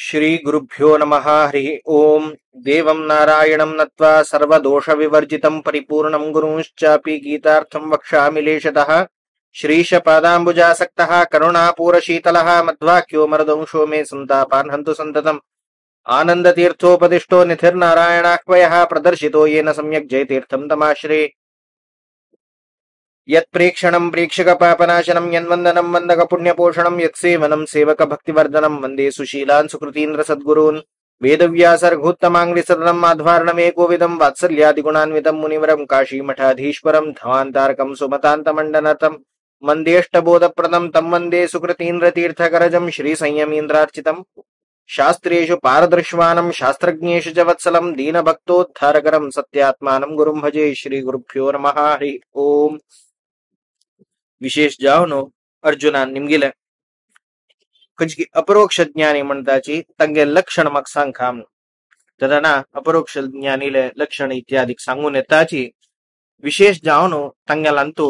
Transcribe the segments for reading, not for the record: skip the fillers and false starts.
श्री गुरुभ्यो नमः। हरि ओम। देवं नारायणं नत्वा सर्वदोषविवर्जितं परिपूर्णं गुरुंश्चापि गीतार्थं वक्ष्यामि लेशतः। श्रीशपादाम्बुजासक्तः करुणापूरशीतलः मध्वाक्यो मरदंशो मे सन्तापान् हन्तु सन्ततम्। आनन्दतीर्थोपदिष्टो निधिर्नारायणाह्वयः प्रदर्शितो येन सम्यक् जयतीर्थं तमाश्रे। यत्प्रेक्षणं प्रेक्षकपापनाशनं यन्वन्दनं वन्दकपुण्यपोषणं यत्सेवनं सेवकभक्तिवर्धनं वन्दे सुशीलान् सुकृतीन्द्र सद्गुरून्। वेदव्यासर्घोत्तमाङ्घ्रिसदनं माध्वार्णमेकोविदं वात्सल्यादिगुणान्वितं मुनिवरं काशीमठाधीश्वरं धवान्तारकं सुमतान्तमण्डनतं मन्देष्टबोधप्रदं तं वन्दे सुकृतीन्द्रतीर्थकरजं श्रीसंयमीन्द्रार्चितं। शास्त्रेषु पारदर्श्वानं शास्त्रज्ञेषु च वत्सलं दीनभक्तोद्धारकरं सत्यात्मानं गुरुं भजे। श्रीगुरुभ्यो नमः। हरि ओम। विशेष जावनो अर्जुना निमगिले कंचकी अपरोक्ष ज्ञानी म्हणताची तंगे लक्षण मग सांगखाम तदना अपरोक्ष ज्ञानीले लक्षण इत्यादि सांगून येताची विशेष जावनो तंगेलंतू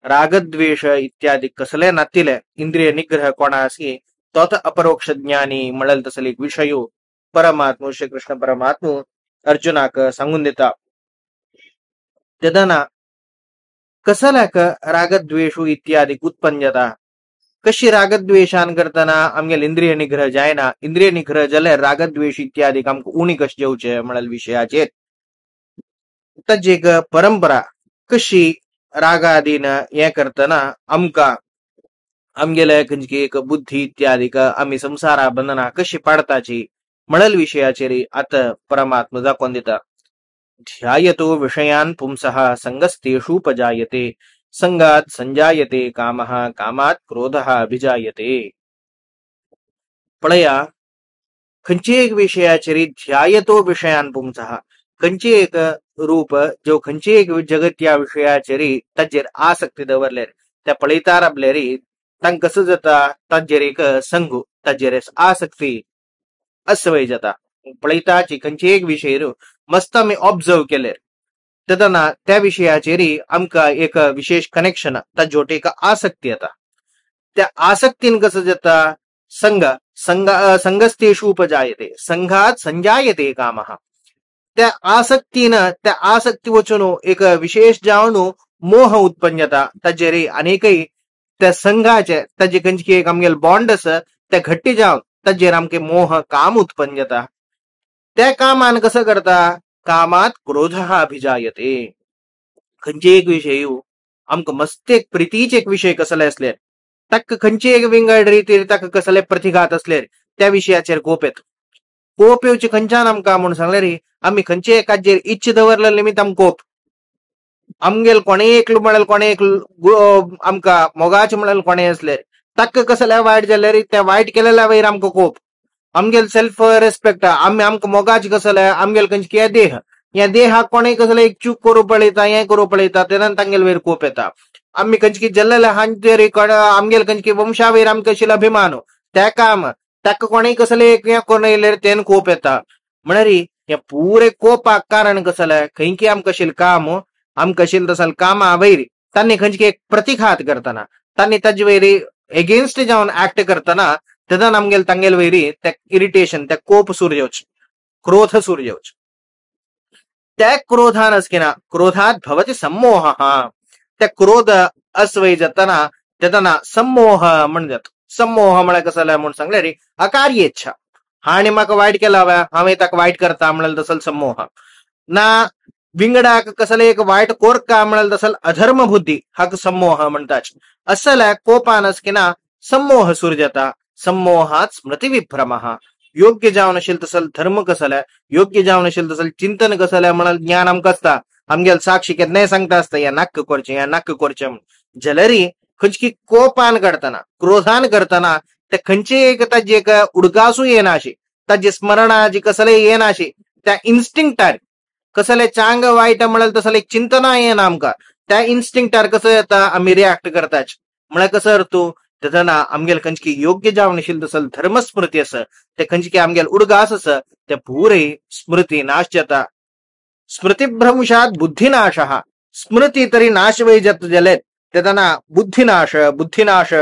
रागद्वेष इत्यादि कसले नातिले इंद्रिय निग्रह कोणासी तोत अपरोक्ष ज्ञानी मळल तसले विषयो परमात्मा श्री कृष्ण परमात्मा अर्जुनाक सांगून देता। तदना कसलाक रागद्वेषु इत्यादि उत्पन्न जाता, कशी रागद्वेषान करताना आमगेल इंद्रिय निग्रह जायना, इंद्रिय निग्रह जाले रागद्वेष इत्यादि आमकां उणी कश जेवचे म्हणल विषयाचेर ताची एक परंपरा कशी रागादीन हे करताना आमकां आमगेले खंयची एक बुद्धी इत्यादि आमी संसारा बंधना कशी पाडताची म्हणल विषयाचेर आता परमात्मा दाखोवन दिता। ध्यायतो विषयान् पुंसः संगस्तेषुपजायते संगात् संजायते कामः कामात् क्रोधः अभिजायते। पळया खंयची एक विषयाचेर ध्यायतो विषयान् पुंसः खंयची एक रूप जो खंयची एक जगत या विषयाचेर ताचेर आसक्ती दवरल्यार त्या पळयता राबल्यार तांकां कसो जाता ताचेर एक संग ताचेर आसक्ती असवय जाता। पळयताची खंयची एक विषय मस्त आमी ऑब्जर्व केले तेदना त्या विषयाचेर आमकां एक विशेष कनेक्शन ताजोट एक आसक्ती येता। त्या आसक्तीन कसो जाता संगस्तेषु उपजायते संघात संजायते कामः। त्या आसक्तीन त्या आसक्ती वचून एक विशेष जावन मोह उत्पन्न जाता ताचेर अनेकय त्या संघाचे ताजे खंयची एक आमगेल बॉन्ड आसा ते घट्ट जावन ताचेर आमके मोह काम उत्पन्न जाता। त्या कामान कसं करता कामात क्रोधः अभिजायते। खंयची एक विषय आमकां मस्त एक प्रितीचे एक विषय कसले असले ताका खंयची एक विंगड रितीर ताका कसले प्रतिघात असले त्या विषयाचेर कोप येता। कोप येवचे खंयच्यान आमकां म्हूण सांगल्यार आमी खंयचे एकाचेर इच्छा दवरले निमित्त आमकां कोप आमगेल कोणेय एकलो म्हळ्यार कोणेय एक आमकां मोगाचे म्हळ्यार कोणेय असले ताका कसले वायट जाल्यार त्या वायट केलेल्या वयर आमकां कोप आमगेल सेल्फ रेस्पेक्ट आमी आमकां मोगाचे कसले आमगेल खंयची या देहाक कोणेय कसले एक चूक करूं पळयता हें करूं पळयता तेन्ना तांगेल वयर कोप येता। आमी खंयची जल्लेल्या हांचेर आमगेल खंयची वंशा वयर आमकां आशिल्लो अभिमान त्या काम ताका कोणेय कसले एक हें करून येयल्यार तेन्ना कोप येता। म्हळ्यार हे पुरे कोपाक कारण कसले खंयची आमकां आशिल्लें काम आमकां आशिल्लें तसलें कामा वयर तांणी खंयची एक प्रतिघात करतना तांणी ताजे वयर एगेन्स्ट जावन ऍक्ट करतना तेदन आमगेल तांगेल वयरी त्या इरिटेशन त्या कोप सुरू येवचे क्रोध सुरू येवचे। त्या क्रोधान असकिना क्रोधात भवति सम्मोहः त्या क्रोध अस्वय जातना तेदना सम्मोह म्हण जाता। सम्मोह म्हळ्यार कसो जाल्यार म्हूण सांगल्यार अकार्य इच्छा हाणे म्हाका वायट केला हांवें ताका वायट करता म्हळ्यार तसलो सम्मोह ना विंगडाक कसले एक वायट कोरका म्हळ्यार तसलो अधर्म बुद्धी हाका सम्मोह म्हणटात। असल्या कोपान असकिना सम्मोह सुरू जाता। सम्मोहात स्मृती विभ्रमः योग्य जावन आशिल्लें तसलें धर्म कसले योग्य जावन आशिल्लें तसलें चिंतन कसलें म्हळ्यार ज्ञान आमकां आसता आमगेल साक्षी केन्नाय सांगता आसता हें नाका करचें म्हूण जाल्यार खंयची कोपान करतना क्रोधान करतना ते खंयची एक ताजी एक उडकासूं येना अशी ताजी स्मरणाची कसलेय येना अशी त्या इन्स्टिंक्टार कसले चांग वायट म्हळ्यार तसलें चिंतना येना आमकां त्या इन्स्टिंक्टार कसो येता आमी रिएक्ट करताच म्हळ्यार कसो अर्थ तेदना आमगेल खंयची योग्य जावन आशिल्लें तसलें धर्मस्मृती आसा ते खंयची आमगेल उडगास आसा ते पुरे स्मृती नाश जाता। स्मृतिभ्रंशात बुद्धिनाशः स्मृती तरी नाश वय जाता जाल्यार तेदना बुद्धिनाश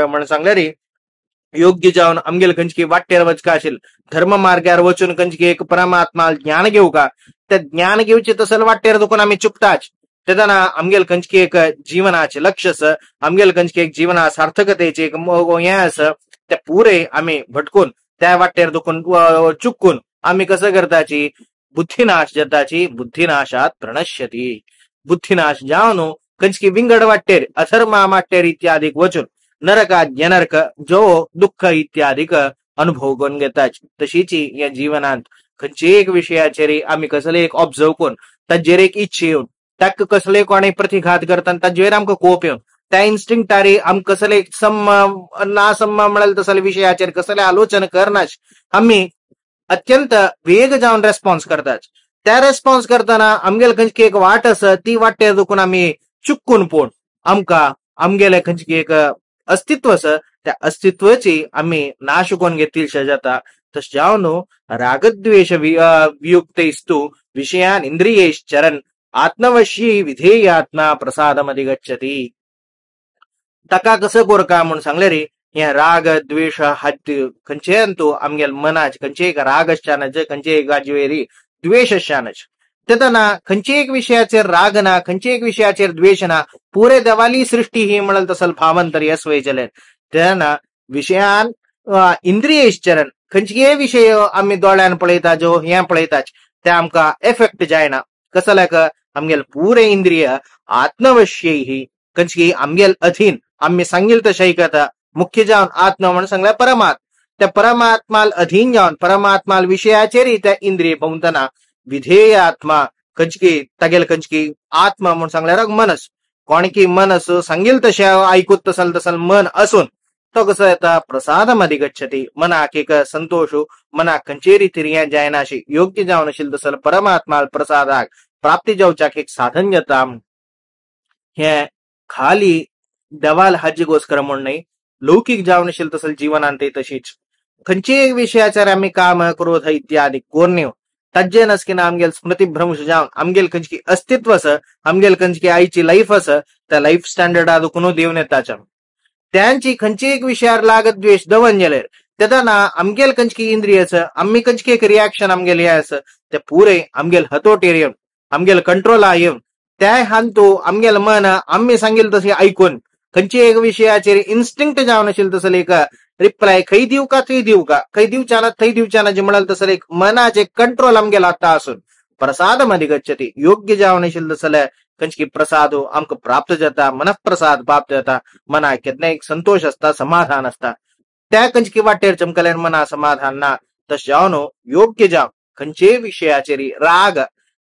म्हण सांगल्यार योग्य जावन आमगेल खंयची वाटेर वचका आशिल्ल धर्म मार्गार वचून खंयची एक परमात्मा ज्ञान घेवका ते ज्ञान घेवचे तसल वाटेर दुखून आमी चुकताच तेदना आमगेल खंयची एक जीवनाचे लक्ष आसा आमगेल खंयची एक जीवना सार्थकतेचे एक हें आसा ते पुरे आमी भटकून त्या वाटेर दुखून चुकून आमी कसं करताची बुद्धीनाश जाताची बुद्धीनाशात प्रणश्यती बुद्धीनाश जावन खंयची विंगड वाटेर अधर्मा वाटेर इत्यादीक वचून नरकात जनर्क जो दुःख इत्यादीक अनुभव करून घेताच तशीची या जीवनांत खंयचे एक विशयाचेर आमी कसले एक ऑब्झर्व करून ताजेर एक इच्छा येवन ताका कसले कोणी प्रतिघात करता ताजेर आमकां कोप येवन त्या इन्स्टिंक्टारी आमकां कसले नासम्मा म्हळ्यार तसले विशयाचेर कसले आलोचना करनाच आमी अत्यंत वेग जावन रेस्पॉन्स करतात त्या रेस्पॉन्स करतना आमगेले खंयची एक वाट आसा ती वाटेर दुखून आमी चुकून पळोवन आमकां आमगेले खंयची एक अस्तित्व आसा त्या अस्तित्वाची आमी नाश करून घेतलीशे जाता तशें जावन रागद्वेष वियुक्तैस्तु विषयान इंद्रियैश्चरन् आत्मवशी विधेयात्मा प्रसादमधिगच्छति ताका कसं कोरका म्हणून सांगले रे हे राग द्वेष हात खंयचे तूं आमगेल मनाच खंयचे एक राग आसच्यानच खंयचे एक गाजवेरी द्वेष आसच्यानच तेदना खंयचे एक विशयाचेर राग ना खंयचे एक विशयाचेर द्वेष ना पुरे देवाली सृष्टी ही म्हणाल तसल भावांतर येसवय जालें तेदना विशयान इंद्रियैश्चरन् खंयचे विशय आमी दोळ्यान पळयता जो हें पळयताच ते आमकां एफेक्ट जायना कसल्याक आमगेल पुरे इंद्रिय आत्मवश्यैः खंयची आमगेल अधीन आमी सांगिल तशें आयकता मुख्य जावन आत्मा म्हणून सांगल्यार परमात्मा त्या परमात्माल अधीन जावन परमात्माल विशयाचेर त्या इंद्रिय भोंवतना विधेय आत्मा खंयची तागेल खंयची आत्मा म्हणून सांगल्यार मनस कोणकी मनस सांगिल तशें आयकूत तसल मन असून तो कसो येता प्रसादम अधिगच्छति मनाक एक संतोष मनाक खंयचे रितीर हें जायना अशी योग्य जावन आशिल्ल तसल परमात्माल प्रसादाक प्राप्ती जावच्याक एक साधन जाता हें खाली देवाल हाजेगोस्कर म्हण न्हय लौकिक जावन आशिल्ल तसल जीवनांत तशीच खंयचे एक विशयाचेर आमी काम क्रोध इत्यादी कोरण्यो ताजे नसकिना आमगेल स्मृतीभ्रंश जावन आमगेल खंयची अस्तित्व आसा आमगेल खंयची आयची लायफ आसा त्या लायफ स्टँडर्डा दुखून देवन येताच्या त्यांची खंयचे एक विशयार लागत द्वेष दवन जाल्यार तेदना आमगेल खंयची इंद्रिय आसा आमी खंयची एक रिएक्शन आमगेल हें आसा ते पुरे आमगेल हतोटेर येवन आमगेल कंट्रोला येवन त्या हांतू आमगेल मन आमी सांगिल तशें आयकून खंयचे एक विशयाचेर इन्स्टिंक्ट जावन आशिल्ल तसले एक रिप्लाय खंय दिवका थंय दिवका खंय दिवच्या ना थंय दिवच्या ना जे म्हणाल तसले एक मनाचे कंट्रोल आमगेलो आतां आसून प्रसादम अधिगच्छति योग्य जावन आशिल्ल तसले खंयची प्रसाद आमकां प्राप्त जाता मनप्रसाद प्राप्त जाता मनाक केन्ना एक संतोष आसता समाधान आसता त्या खंयची वाटेर चमकल्यार मना समाधान ना तशें जावन योग्य जावन खंयचे विशयाचेर राग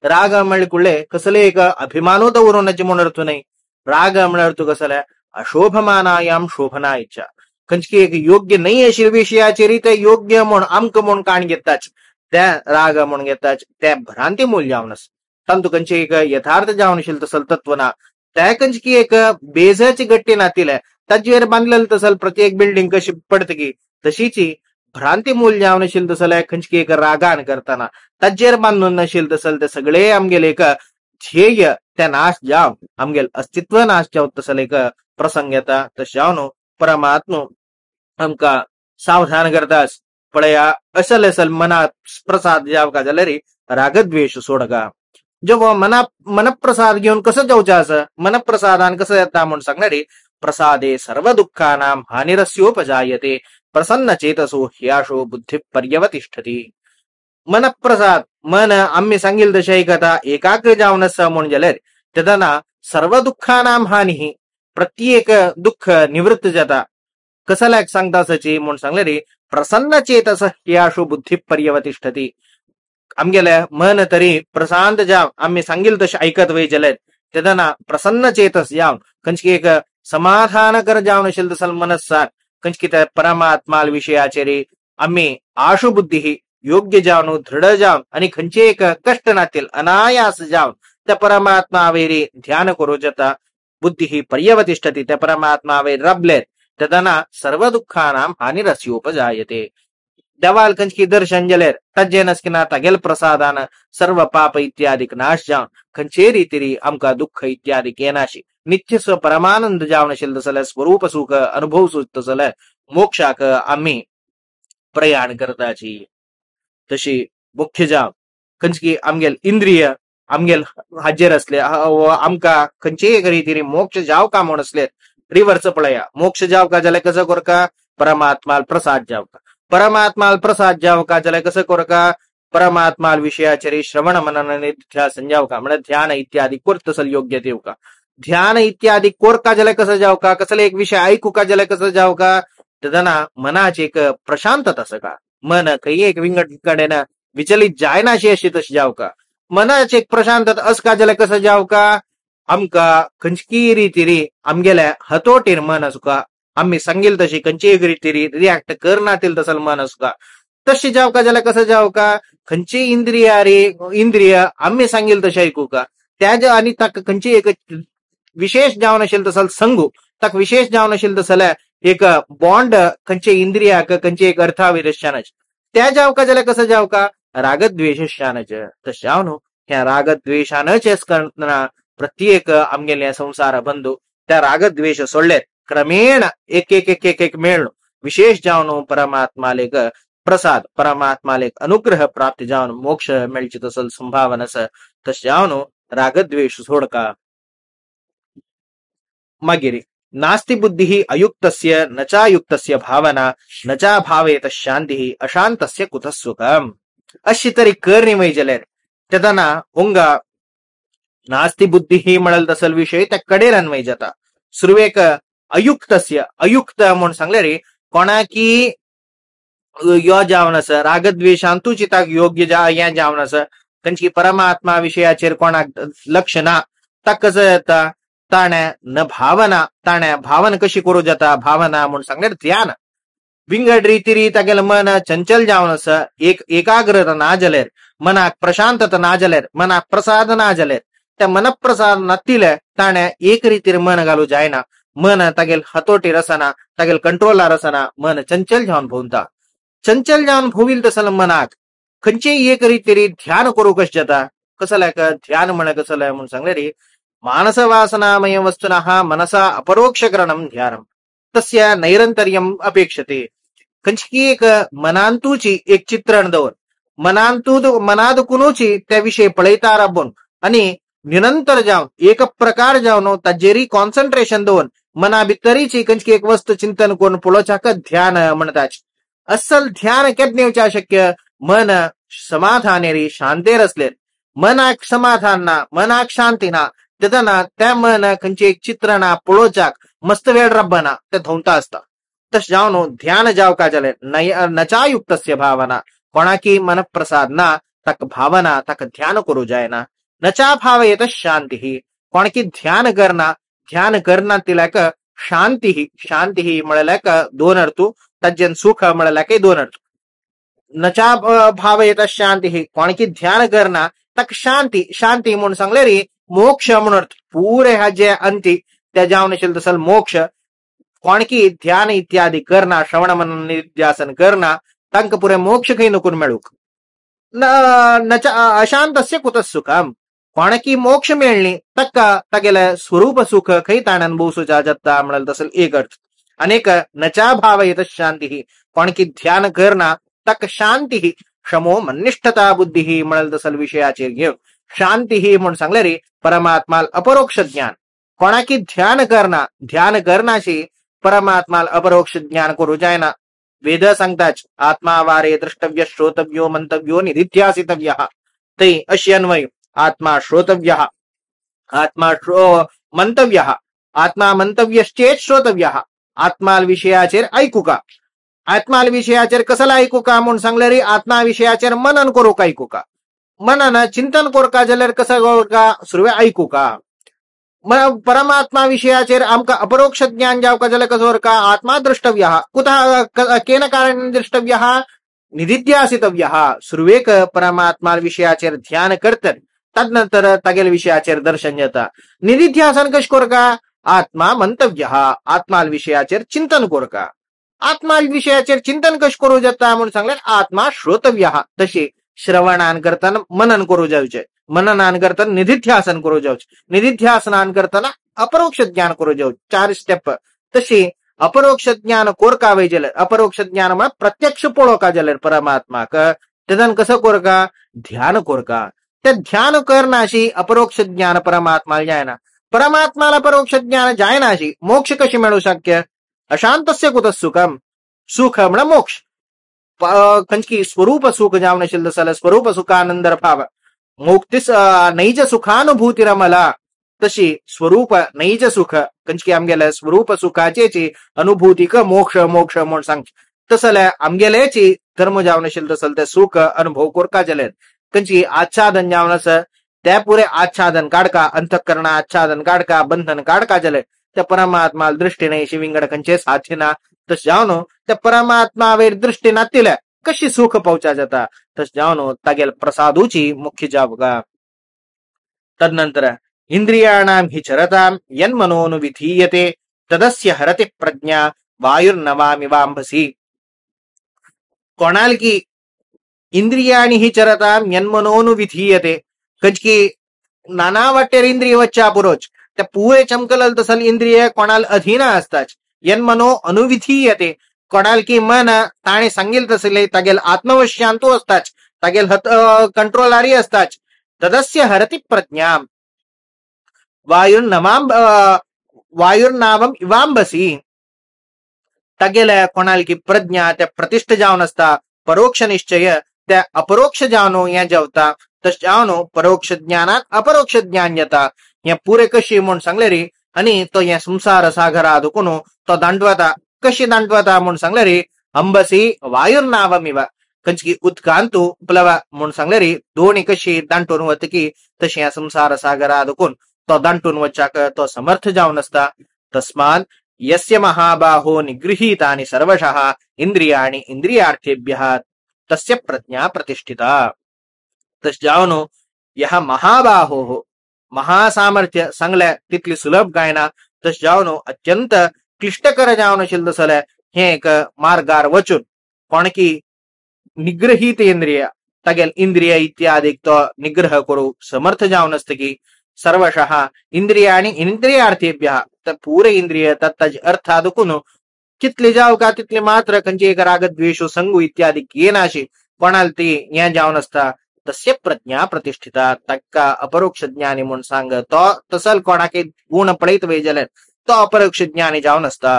राग म्हळ्यार कुळ्ळे कसले एक अभिमानो दवरूनाचे म्हूण अर्थ न्हय राग म्हळ्यार तूं कसले अशोभमानायाम शोभना इच्छा खंयची एक योग्य न्हय आशिल्ल्या विशयाचेर ते योग्य म्हूण आमकां म्हूण काण घेताच त्या राग म्हूण घेताच ते भ्रांती मूल जावन आसा तातूंत खंयचे एक यथार्थ जावन आशिल्ल तसल तत्व ना त्या खंयची एक बेजाची गट्टी नातिले ताजेर बांदलेले तसल प्रत्येक बिल्डिंग कशी पडतकी तशीची भ्रांती मूल जावन आशिल्ल तसले खंयची एक रागान करतना ताजेर बांदून नाशिल्ल तसल ते सगळे आमगेले एक ध्येय ते नाश जावन आमगेल अस्तित्व नाश जावं तसल एक प्रसंग येता तशें जावन परमात्मा आमकां सावधान करता पळया असल असल मनात प्रसाद जावका जाल्यार रागद्वेष सोडगा जो मनप्रसाद घेवन कसो जावचो आसा मनप्रसादान कसो येता म्हूण सांगल्यार प्रसादे सर्व दुःखानां हानिरस्योपजायते प्रसन्न चेतसो ह्याशो बुद्धी पर्यवतिष्ठति मनप्रसाद मन आम्ही सांगिल तशें आयकता एकाग्र जावन आसा म्हूण जाल्यार तेदना सर्व दुःखानां हानी प्रत्येक दुःख निवृत्त जाता कसल्याक सांगता सची म्हूण सांगल्यार प्रसन्न चेतस ह्याशो बुद्धी पर्यवतिष्ठति आमगेले मन तरी प्रशांत जावन आमी सांगिल तशें आयकत वय जाल्यार तेदना प्रसन्न चेतस जावन खंयची एक समाधानकर जावन आशिल्ल तसल मनस्साक खंयची त्या परमात्मा विशयाचेर आमी आशु बुद्धी योग्य जावन दृढ जावन आनी खंयचे एक कष्ट नातील अनायास जावन त्या परमात्मा वयरी ध्यान करूं जाता बुद्धी पर्यवतिष्ठति त्या परमात्मा वयर रबलेत तेदना सर्व दुःखानां हानिरस्योपजायते देवाल खंयची दर्शन जाल्यार ताजे नसकिना तागेल प्रसादान सर्व पाप इत्यादीक नाश जावन खंयचे रितीरी आमकां दुःख इत्यादीक येनाशी नित्य परमानंद जावन आशिल्लो जाल्यार स्वरूप सुख अनुभव सुद्धा जाल्यार मोक्षाक आम्ही प्रयाण करताची. तशी मुख्य जाव खंयची आमगेल इंद्रिय आमगेल हाजेर असले आमका खंयचे एक रितीने मोक्ष जावका म्हण असले रिवर्स पळया. मोक्ष जावका जाल्यार कसं करका परमात्माल प्रसाद जावका. परमात्माल प्रसाद जावका जाल्यार कसं करका परमात्माल विषयाचेर श्रवण मनन निध्यासन जावका म्हणजे ध्यान इत्यादी कोर्तसल योग्य देवका. ध्यान इत्यादी कोरका जाल्यार कसं जावका कसले एक विषय ऐकूका जाल्यार कसं जावका तेदना मनाची एक प्रशांतता सका. मन खंय एक विंगड कडेन विचलित जायनाशी अशी तशी जावका. मनाची एक प्रशांतता असका जाल्यार कसं जावका आमका खंयची रितीरी आमगेल्या हतोटीर मन असुका आम्ही सांगेल तशी खंयची एक रितीरी रिॲक्ट करनातील तसल मन असुका तशी जावका जाल्यार कसं जावका खंयची इंद्रिय आम्ही सांगेल तशी ऐकूका त्या आणि ताका खंयची एक विशेष जावन असेल तसल संगू ताका विशेष जावन असेल तसल्या एक बॉन्ड खंयचे इंद्रियाक खंयचे एक अर्थाविरशानच त्या जावका जाल्यार कसं जावका रागद्वेशानच. तशें जावन ह्या रागद्वेशानच करतना प्रत्येक आमगेले संसार बंधू त्या रागद्वेष सोडले क्रमेण एक एक एक एक एक मेळून विशेष जावन परमात्माल एक प्रसाद परमात्माल एक अनुग्रह प्राप्त जावन मोक्ष मेळची तसल संभावना आसा. तशें जावन रागद्वेष सोडका. मागीर नास्ति बुद्धिः अयुक्तस्य न चायुक्तस्य भावना न चा भावेत शांतिः अशांतस्य कुतः सुखम्. अशी तरी करणी वय जाल्यार तेदना उंगा नास्ति बुद्धिः म्हणल तसल विषय त्या कडेर अन्वय जाता. सुरवेक अयुक्तस्य अयुक्त म्हण सांगल्यार कोणाकी यो जावन आसा रागद्वेशांतू चिताक योग्य हें जावन आसा खंयची परमात्मा विशयाचेर कोणाक लक्ष ना ताका कसं जाता ताणे न भावना ताणे भावना कशी करू जाता भावना म्हण सांगल्यार ध्यान विंगड रितीरी तागेलें मन चंचल जावन आसा एकाग्रता ना जाल्यार मनाक प्रशांतता ना जाल्यार मनाक प्रसाद ना जाल्यार त्या मनप्रसाद नातिले ताणे एक रितीर मन घालू जायना. मन तागेल हतोटीर आसना तागेल कंट्रोलार आसना मन चंचल जावन भोंवता. चंचल जावन भोंविल तसले मनाक खंयचेय एक रितीरी ध्यान करूं कशें जाता कसल्याक ध्यान म्हण कसले म्हण सांगल्यार मानस वासनामय वस्तुनः मनसा अपरोक्षकरणं ध्यानम् तस्य नैरंतर्यम अपेक्षते. खंयची एक मनांतूची एक चित्रण दवर मनादुकुनूची त्या विषयी पळयता राबून आनी निरंतर जावन एक प्रकार जावन ताजेरी कॉन्सन्ट्रेशन दवरून मना भितरीची खंयची एक वस्तू चिंतन करून पळोवच्याक ध्यान म्हणटात. असल ध्यान केन्ना येवचें शक्य मन समाधानेरी शांतेर असलेर मनाक समाधान ना मनाक शांती ना तेदना त्या मन खंयची एक चित्रणा पळोवच्याक मस्त वेळ रब्बना ते धोवता आसता. तशें जावन ध्यान जावका जाल्यार नचायुक्तस्य भावना कोणाकी मन प्रसाद ना ताका भावना ताका ध्यान करूं जायना. नचा भावयेत शांतीः कोणाकी ध्यान करना तिल्याक शांती म्हळ्याक दोन अर्थ तज्जन सुख म्हळ्याक दोन अर्थ. नचा भावयेत शांतीः कोणाकी ध्यान करना ताका शांती म्हूण सांगल्यार मोक्ष म्हणून अर्थ पुरे हाजे अंती त्या जावन असेल तसल मोक्ष कोणकी ध्यान इत्यादी करना श्रवण मनन निध्यासन करना तांकां पुरे मोक्ष खंय नकून मेळूक. अशांतस्य कुतः सुखम् कोणाकी मोक्ष मेळ्ळी ताका तागेलें स्वरूप सुख खंय ताणें अनुभवसूचा जाता म्हळ्यार तसल एक अर्थ. अनेक नचा भावयेत शांतीः कोणाकी ध्यान करना ताका शांतीः क्षमो मन्निष्ठता बुद्धीः म्हळ्यार तसल विशयाचेर घेवन शांतीः म्हूण सांगल्यार परमात्माल अपरोक्ष ज्ञान कोणाकी ध्यान करनाशी परमात्माल अपरोक्ष ज्ञान करूं जायना. वेद सांगताच आत्मा वारे द्रष्टव्य श्रोतव्यो मंतव्यो निधिध्यासितव्यः. ते अशी अन्वय आत्मा श्रोतव्यः आत्मा मंतव्यः आत्मा मंतव्यश्चेत श्रोतव्यः. आत्माल विषयाचेर ऐकूका आत्माल विषयाचेर कसला ऐकूका म्हूण सांगल्यार आत्मा विषयाचेर मनन करूक ऐकूका. मनन चिंतन करका जाल्यार कसं करका सुरवे ऐकूका. परमात्मा विषयाचेर आमकां अपरोक्ष ज्ञान जावका जाल्यार कसो करका आत्मा द्रष्टव्यः कुतः केन कारणेन द्रष्टव्यः निधिध्यासितव्यः. सुरवेक परमात्मा विषयाचेर ध्यान करतत तदनंतर तागेल विषयाचेर दर्शन जाता. निधिध्यासन कशें करका आत्मा मंतव्यः आत्माल विषयाचेर चिंतन करका. आत्माल विषयाचेर चिंतन कशें करूं जाता म्हूण सांगल्यार आत्मा श्रोतव्यः. तशी श्रवणान करताना मनन करूं जावचें मननान करताना निधिध्यासन करूं जावचें निधिध्यासनान करताना अपरोक्ष ज्ञान करूं जावचें. 4 स्टेप. तशी अपरोक्ष ज्ञान कोरका वैजल अपरोक्ष ज्ञान म्हणा प्रत्यक्ष पोळोका जल परमात्मा त्यानं कसं कोरका ध्यान कोरका त्या ध्यान करण्याशी अपरोक्ष ज्ञान परमात्मा जायना परमात्माला परोक्ष ज्ञान जायनाशी मोक्ष कशी मिळू शक्य अशांतस्य कुतः सुखम सुख म्हणा मोक्ष कंचकी स्वरूप सुख जावण शिल्द सल स्वरूप सुखानंदर भाव मुक्तीस नैज सुखानुभूती रमला तशी स्वरूप नैज सुख कंचकी आमगेल्या स्वरूप सुखाचे अनुभूती क मोक्ष मोक्ष म्हणून सांग तसल्या आमगेल्याची धर्म जावण शिल्द सल ते सुख अनुभव कोरका जलेत कंची आच्छादन जावणस त्या पुरे आच्छादन काढका अंतःकरण आच्छादन काढका बंधन काढका जले त्या परमात्मा दृष्टीने शिविंगड कंचे साथीना तस जावनो त्या परमात्मा वेर दृष्टी नातील्या कशी सुख पोहोचा जाता तस जावनो तागेल प्रसादूची मुख्य जावगा तदनंतर इंद्रियाणाम हि चरताम यन्मनोनु विधीयते तदस्य हरति प्रज्ञा वायुर्नवामिवांभसी कोणाल की इंद्रियाणी हि चरताम यन्मनोनु विधीयते कंचकी नाना वाटेर इंद्रिय वच्चा पुरोच त्या पुरे चमकलल तसल इंद्रिय कोणाल अधीन असताच यन्मनो अनुविधीयते कोणाल की मन ताणे सांगेल तसले तागेल आत्मवश्यांतो असताच तागेल कंट्रोलारी असताच तदस्य हरति प्रज्ञा वायुर्नावम इवांबसी तागेल कोणाल की प्रज्ञा त्या प्रतिष्ठ जावन असता परोक्ष निश्चय त्या अपरोक्ष जावनो या जेवता तस जावनो परोक्ष ज्ञानात अपरोक्ष ज्ञान येता या पुरे कशी म्हणून सांगले रे आणि तो या संसार सागरा दुकुनो तो दांडवता कशी दांडवता म्हणून सांगले रे अंबसी वायुर्नावमिवा कंचकी उत्कांतू प्लव म्हणून सांगले रे दोन्ही कशी दांटून वत की तशी या संसार सागरा दुकुन तो दांटून वच्चाक तो समर्थ जाऊन असता तस्मात् यस्य महाबाहो निगृहीतानि सर्वशः इंद्रियाणि इंद्रियार्थेभ्यः तस्य प्रज्ञा प्रतिष्ठिता तस जावनो यह महाबाहो महासामर्थ्य सांगल्या तिथली सुलभ गायना तस जावनो अत्यंत क्लिष्टकर जावनो शिल्द सल्या हे एक मार्गार वचून कोणकी निग्रहित इंद्रिय तागेल इंद्रिय इत्यादी तो निग्रह करू समर्थ जावन असते की सर्वशः इंद्रियाणि इंद्रियार्थेभ्यः तर पुरे इंद्रिय तत्ताचे अर्थ आदुकुन कितले जाव का तितले मात्र कंचे एक राग द्वेषो संगू इत्यादी केनाशी कोणाल ती या जावन असता तस्य प्रज्ञा प्रतिष्ठिता तक्का अपरोक्ष ज्ञानी म्हणून सांग तो तसल कोणाके गुण पडैत वेजले तो अपरोक्ष ज्ञानी जावन असता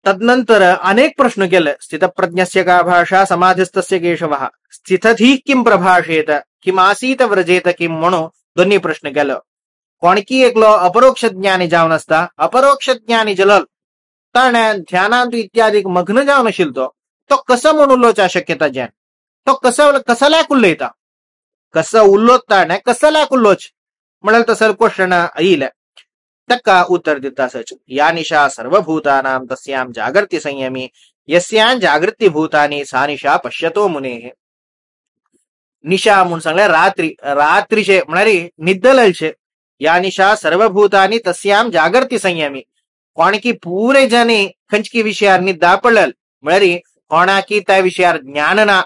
तदनंतर अनेक प्रश्न केले स्थित प्रज्ञस्य का भाषा समाधिस्तस्य केशवः स्थितधी किम प्रभाषेत किम आसीत व्रजेत किम म्हणून दोन्ही प्रश्न केले कोणकी एकलो अपरोक्ष ज्ञानी जावन असता अपरोक्ष ज्ञानी जलल ताण ध्यानांत इत्यादी मग्न जावन शिलतो तो कसं म्हणून लोचा शक्यता ज्ञान तो कसला उल्लयता कसं उल्लोताने कसला उल्लोच म्हणाल तसं क्वेश्चन येईल तक्का उत्तर देता सच या निशा सर्वभूतानां तस्यां जागृती संयमी यस्यां जागृती भूतानी सा निशा पश्यतो मुने निशा म्हणून सांगले रात्रीचे म्हणारी निद्दललचे या निशा सर्वभूतानी तस्यां जागृती संयमी कोणकी पूरे जने खंचकी विषयार निद्दा पडल म्हणारी कोणाकी त्या विषयार ज्ञान ना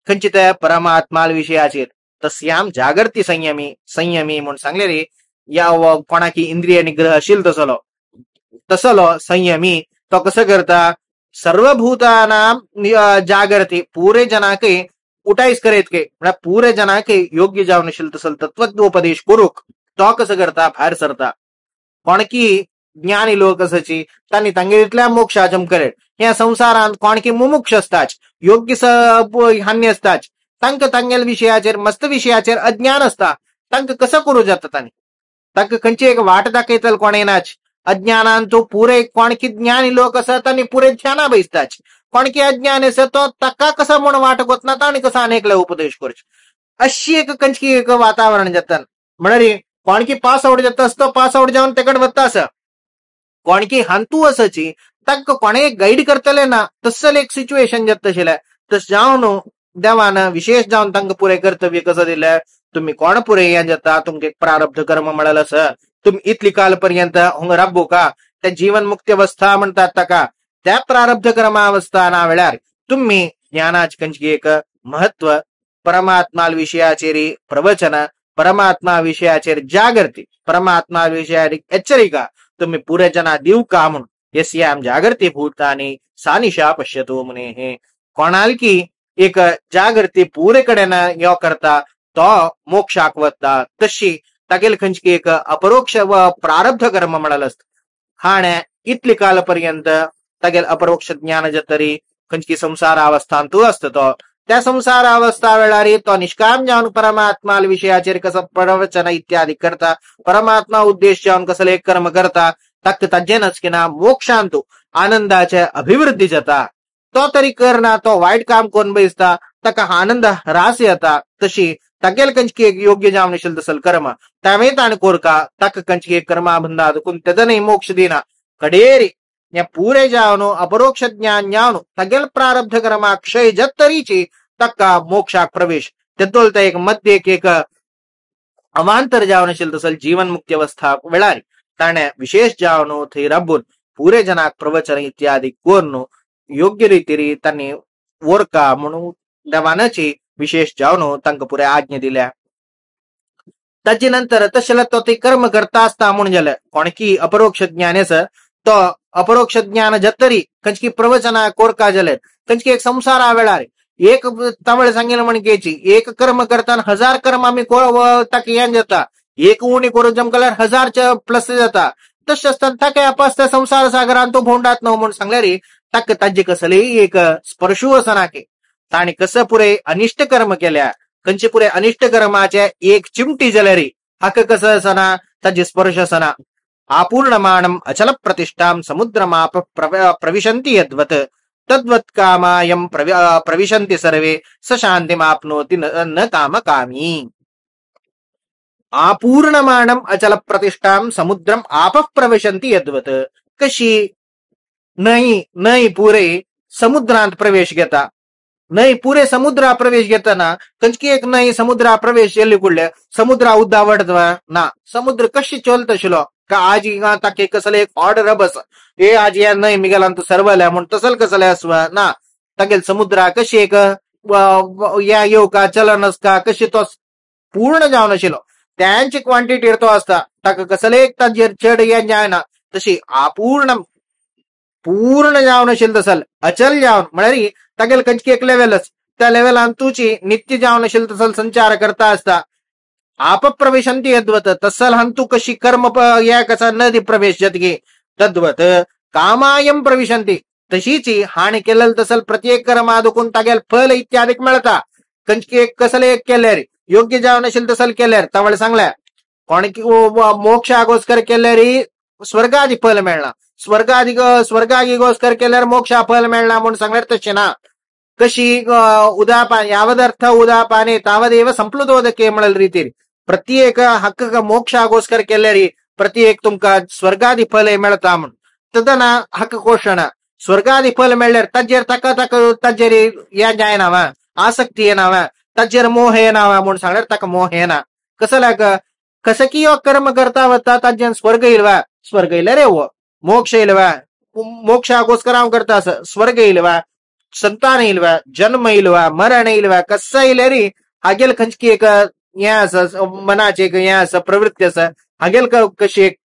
खंचित परमात्मा विषयाचेर तस्यां जागृती संयमी म्हणून सांगले रे या कोणाकी इंद्रिय निग्रह असेल तसलो संयमी तो कसं करता सर्वभूतानां जागृती पुरे जनाके उठाईस करेत के पुरे जनाके योग्य जावन असेल तसल तत्वज्ञोपदेश करूक तो कसं करता भायर सरता कोणकी ज्ञानी लोक असची त्यांनी तांगेतल्या मोक्षाचम करेल या संसारांत कोणकी मुमुक्ष असताच योग्य हान्य असताच तांक तांगेल विषयाचेर मस्त विषयाचेर अज्ञान असता तांक कसं करू जाता तांनी तांक खंयची एक वाट दाखयतल कोणेनाच अज्ञानान तो पुरे कोणकी ज्ञानी लोक असत आणि पुरे ध्याना बसताच कोणकी अज्ञान असत तो ताका कसा म्हणून वाट कोतना ताणी कसा अनेकला उपदेश करच अशी एक खंयची एक वातावरण जातं म्हणारी कोणकी पास आउट जाता असतो पास आउट जाऊन तेकड वता असं कोणकी हांतू असची तांक कोणे गाईड करतले ना तसल एक सिच्युएशन जात तशेले तस जावन देवान विशेष जावन तांकां पुरे कर्तव्य कसं दिलं तुम्ही कोण पुरे या जाता तुमके प्रारब्ध कर्म मिळालं असं तुम्ही इतली काल पर्यंत हुंग राबू का त्या जीवन मुक्ती अवस्था म्हणतात ताका त्या प्रारब्ध कर्मावस्था ना वेळार तुम्ही ज्ञानाच खंयची एक महत्व परमात्मा विषयाचेर प्रवचन परमात्मा विषयाचेर जागृती परमात्मा विषयाची एच्चरिका तुम्ही पुरे जना दिव का म्हणून यस्याम जागृती भूतानी सा निशा पश्यतो म्हणे हे कोणाल की एक जागृती पुरे कडेन यो करता तो मोक्षाक वता तशी तागेल खंयची एक अपरोक्ष व प्रारब्ध कर्म म्हणल असत हाणे इतली काल पर्यंत तागेल अपरोक्ष ज्ञान जतरी खंयची संसार अवस्थान तू असत तो त्या संसार अवस्था वेळारी तो निष्काम जावन परमात्मा विषयाचेर कसं प्रवचन इत्यादी करता परमात्मा उद्देश जावन कसले कर्म करता तक ताजेनच की ना मोक्षांतू आनंदाचे अभिवृद्धी जाता तो तरी करना तो वाईट काम कोण बैसता ताका आनंद रास येता तशी तागेल खंयची एक योग्य जावन आशिल्लो तसल कर्म त्यामुळे ताणें कोरका ताका खंयची एक कर्मा बंदा देखून तेजनय मोक्ष दिना कडेरी या पुरे जावन अपरोक्ष ज्ञान जावन तागेल प्रारब्ध कर्मा क्षय जत तरीची तक्का मोक्षाक प्रवेश तेतोल एक मध्य एक अवांतर जावन आशिल्लो तसल जीवन मुक्ती अवस्था वेळार ताणें विशेष जावन थंय राबून पुरे जनाक प्रवचन इत्यादी करून योग्य रितीरी तांणी ओरका म्हणून देवानाची विशेष जावन तांकां पुरे आज्ञा दिल्या ताचे नंतर तशें तो ते कर्म करता आसता म्हणून जालें कोणकी अपरोक्ष ज्ञान आसा तो अपरोक्ष ज्ञान जतरी खंयची प्रवचना कोरका जाल्यार खंयची एक संसारा वेळार एक तमिळ सांगेल म्हणकेची एक कर्म करताना 1000 कर्म आम्ही ताका हें जाता एक उणी करून जमकल्यार 1000 प्लस जाता तशें आसतना ताका आपासता संसार सागरांत तो भोंवडात न्हू म्हणून सांगल्यार ताका ताजे कसलेय एक स्पर्शू असना की ताणी कसं पुरे अनिष्ट कर्म केल्या खंयचे पुरे अनिष्ट कर्माचे एक चिमटी जाल्यार हाका कसं असना ताजे स्पर्श असना आपूर्णमाणम अचल प्रतिष्ठां समुद्रमाप प्रविशन्ति यद्वत् तद्वत् कामायं प्रविशन्ति सर्वे स शान्तिमाप्नोति न कामकामी आपूर्णमाणम अचल प्रतिष्ठां समुद्रम आप प्रविशन्ति यद्वत् कशी नाही पुरे समुद्रांत प्रवेश घेता नाही पुरे समुद्रा प्रवेश घेताना खंयची एक नाही समुद्रा प्रवेश केल्ली कुडले समुद्रा उद्दावडता ना समुद्र कशी चलत आशिल्लो का आज ताके कसले एक ऑर्डर बस हे आज या नाही मिगेलांत सर्वल्या म्हणून तसल कसले आसवा ना तागेल समुद्रा कशी एक या येवका चलनस का कशी तो पूर्ण जावन आशिल्लो त्यांची क्वांटिटी तो असता ताका कसले एक ताजेर चड हें जायना तशी अपूर्ण पूर्ण जावन आशिल्लो तसल अचल जावन म्हळ्यार तागेल खंयची एक लेवलच त्या लेवलान तुची नित्य जावन आशिल्लो तसल संचार करता आसता आप प्रवेशंती यद्वत तसल हंतु कशी कर्म या कसा नदी प्रवेश जतगे तद्वत कामायम प्रविशंती तशीची हाणी केलेलं तसल प्रत्येक कर्मा दुखून तागेल फल इत्यादी मिळता खंयची एक कसले एक केल्यार योग्य जावन आशिल्लो तसल केल्यार तावळे सांगल्या कोणकी मोक्षागोस्कर केल्यार स्वर्गादी फल मेळना स्वर्गादी गोस्कर केल्यार मोक्षा फल मेळना म्हणून सांगल्यार तशें ना कशी उदापान यावदर्थ उदापाने तावदेव संप्लुतोदके म्हणल रीतीर प्रत्येक हक्क मोक्षागोस्कर केल्यार प्रत्येक तुमका स्वर्गादी फल मेळता म्हणून तदना हक्क कोशण स्वर्गादी फल मेळल्यार ताजेर ताजेर या जायना आसक्ती येना ताजेर मोह येना म्हणून सांगल्यार ताका मोह येना कसल्याक कसं की कर्म करता वता ताजेन स्वर्ग इल्वा स्वर्ग इल्ल्यार रे मोक्ष इल्वा मोक्षागोस्कर हांव करता स्वर्ग इल्वा संतान इल्वा जन्म इल्वा मरण इल्वा कसं इल्ल्यार हागेल खंयची एक हें आसा मनाचे एक हें आसा प्रवृत्ती आसा हागेल कशी एक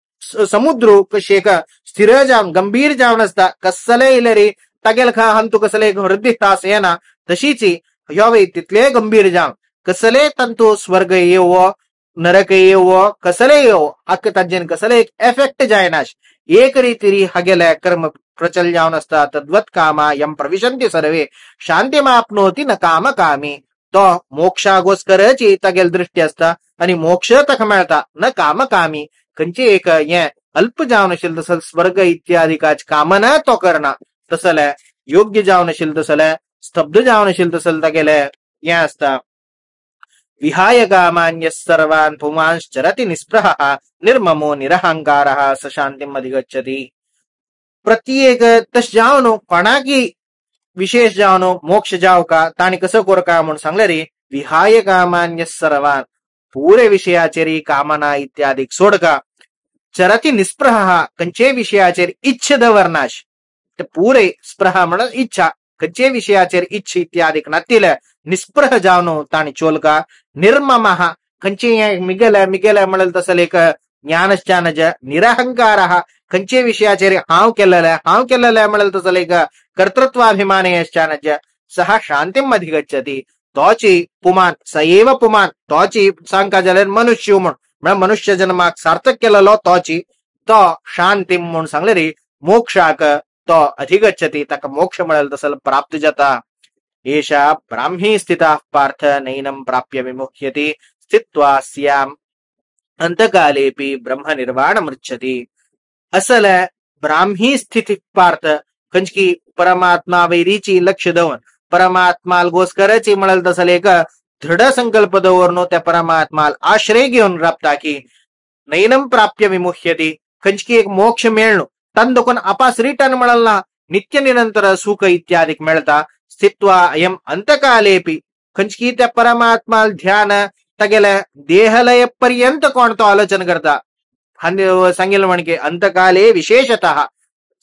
समुद्र कशी एक स्थिर जावन गंभीर जावन आसता कसले इल्ल्यार तागेल हंतू कसले एक हृदय त्रास येना तशीच ह्यो तितले गंभीर जावन कसले तंतू स्वर्ग येवो नरक येवो कसले येवो हक्क ताजेन कसले एक एफेक्ट जायना एक रीतीरी हागेले कर्म प्रचल जावन आसता तद्वत कामा यम प्रविशन्ति सर्वे शांतिमाप्नोति न काम कामी तो मोक्षागोस्करची तागेल दृष्टी असता आणि मोक्ष ताका मेळता न काम कामी खंयची एक हें अल्प जावन आशिल्लो तसल स्वर्ग इत्यादिकाची कामना तो करना तसले योग्य जावन आशिल्लो तसले स्तब्ध जावन आशिल्लो तसल तागेले हें आसता विहाय कामान्यः सर्वान् पुमांश्चरति निस्पृहः निर्ममो निरहंकारः स शांतिम् अधिगच्छति प्रत्येक तश जावन कोणाकी विशेष जावन मोक्ष जाव का ताणी कसं कोरका म्हणून सांगल्यार विहाय कामान्यः सर्वान् पुरे विषयाचेर कामना इत्यादी सोडका चरति निस्पृहः खंयचे विषयाचेर इच्छ दवरनाश ते पुरे स्पृहा म्हणून इच्छा खंयचे विषयाचेर इच्छ इत्यादी नातिले निस्पृह जावन ताणी चोलका निर्ममः खंयचे मिगेले म्हणल तसल एक ज्ञानश्चानज निरहंकार खंचे विषयाचेर हांव केलेले म्हणलं तसं एक कर्तृत्वाभिमानयश्चानज सह शांतिम अधिगच्छति तोची पुमान स एव पुमान तोची सांगता जाल्यार मनुष्य म्हण मनुष्य जन्माक सार्थक केलेलो तोची तो शांतीम म्हणून सांगलेली मोक्षाक तो अधिगच्छति ताका मोक्ष म्हणलं तसं प्राप्त जाता एषा ब्राह्मी स्थिता पार्थ नैनम प्राप्य विमुह्यति स्थित्वा स्याम अंतकालेपि ब्रह्म निर्वाण मृच्छति असल ब्राह्मी स्थिति पार्थ कंचकी परमात्मा वैरीची लक्ष देऊन परमात्मालगोस्करची म्हणल तसं एक दृढ संकल्प दवरनो त्या परमात्माल आश्रय घेऊन राबता की नैनम प्राप्य विमुह्यति कंचकी एक मोक्ष मेळणो तंदुकून अपास रिटर्न म्हणला नित्य निरंतर सुख इत्यादी मिळता स्थित्वा अयम अंतकालेपि कंचकी त्या परमात्माल ध्यान तगेले देहलय पर्यंत कोण तो आलोचन करता सांगेल म्हणजे अंतकाले विशेषतः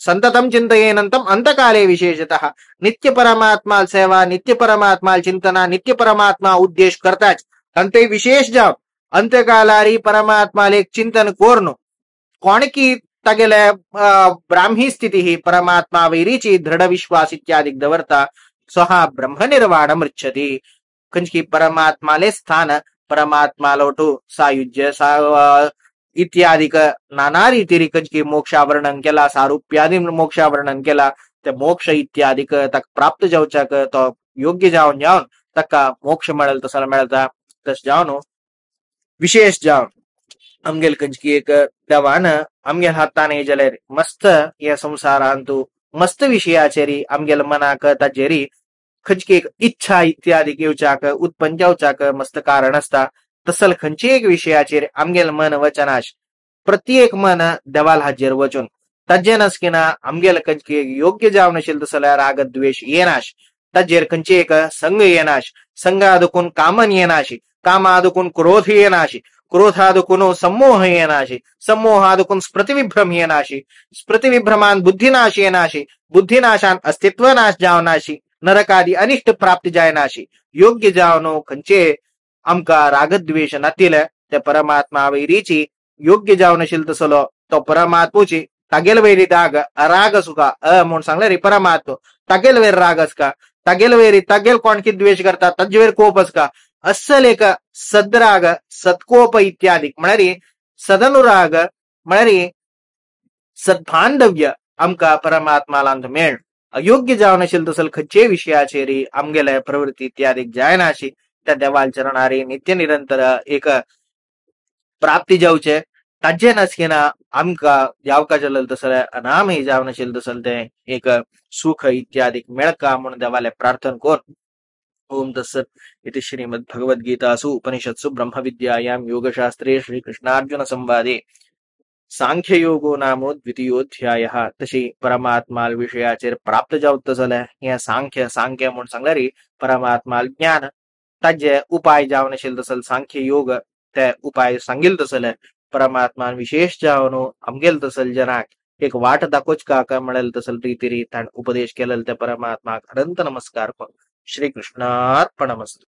संततम चिंतयेनंतम अंतकाले विशेषतः नित्य परमात्माल सेवा नित्य परमात्माल चिंतना नित्य परमात्मा उद्देश करताच अंते विशेष जाव अंतकालारी परमात्माल एक चिंतन कोरनो कोण की तगेले ब्राह्मी स्थिति ही परमात्मा वैरीची दृढ विश्वास इत्यादि दवरता स्वहा ब्रह्म निर्वाण मृच्छति कंचकी परमात्माले स्थान परमात्मालोटू सायुज्य इत्यादि नाना रीति कंचकी मोक्षावर्णन केला सारूप्यादि मोक्षावर्णन केला ते मोक्ष इत्यादि तक प्राप्त जावचाक तो योग्य जावन तका मोक्ष मिळेल तसं मिळता तस जावन विशेष जावन आमगेल कंचकी एक देवान आमगेल हाताने जलेर मस्त या संसारांतू मस्त विषयाचेरी आमगेल मनाक ताजेरी खंचकी एक इच्छा इत्यादि येवचाक उत्पन्न जावचाक मस्त कारण असता तसल खंयची एक विषयाचेर आमगेल मन वचनाश प्रत्येक मन देवाल हाजेर वचून ताजे नसकिना आमगेल खंयची योग्य जावन आशिल्ल तसल्या राग द्वेष येनाश ताजेर खंयची एक संग येनाश संगादुकून कामन येनाशी कामादुकून क्रोध येनाशी क्रोधादुकून सम्मोह येनाशी सम्मोहादुकून स्मृतिविभ्रम येनाशी स्मृतिविभ्रमान बुद्धिनाश येनाशी बुद्धिनाशान अस्तित्वनाश जावनाशी नरकादी अनिष्ट प्राप्त जायनाशी योग्य जावनो खंयचे आमका रागद्वेष नातील त्या परमात्मा वैरीची योग्य जावन आशिल्ल तसलो तो परमात्मूची तागेल वैरी दाग राग सुका म्हणून सांगले रे परमात्मा तागेल वैर राग असका तागेल वैरी तागेल कोण की द्वेष करता ताजेर कोप असका अस्सल एक सद्राग सत्कोप इत्यादी म्हणारी सदनुराग म्हणारी सद्बांधव्य आमका परमात्मालांत मेळ अयोग्य जावन आशिल्ल तसल खंयचे विषयाचेरी आमगेले प्रवृत्ती इत्यादी जायनाशी त्या देवाल चरणारी नित्य निरंतर एक प्राप्ती जावचे ताजे नसकिना आमका जावका जल्ल तसले अनामय जावन आशिल्ल तसल ते एक सुख इत्यादी मेळका म्हणून देवाले प्रार्थना कोर ओम तत्सत् इति श्रीमद्भगवद्गीतासु उपनिषत्सु ब्रह्मविद्यायां योगशास्त्रे श्रीकृष्णार्जुन संवादे सांख्ययोगो नामो द्वितीयोध्यायः तशी परमात्माल विषयाचेर प्राप्त जावत तसले हे सांख्य म्हणून सांगल्यारी परमात्माल ज्ञान ताजे उपाय जावन आशिल्ल तसल सांख्य योग ते उपाय सांगिल तसले परमात्मा विशेष जावन आमगेल तसल जनाक एक वाट दाखोवच काका म्हणेल तसल रीती ताण उपदेश केलेल त्या परमात्माक अनंत नमस्कार श्री कृष्णार्पणमस्तु।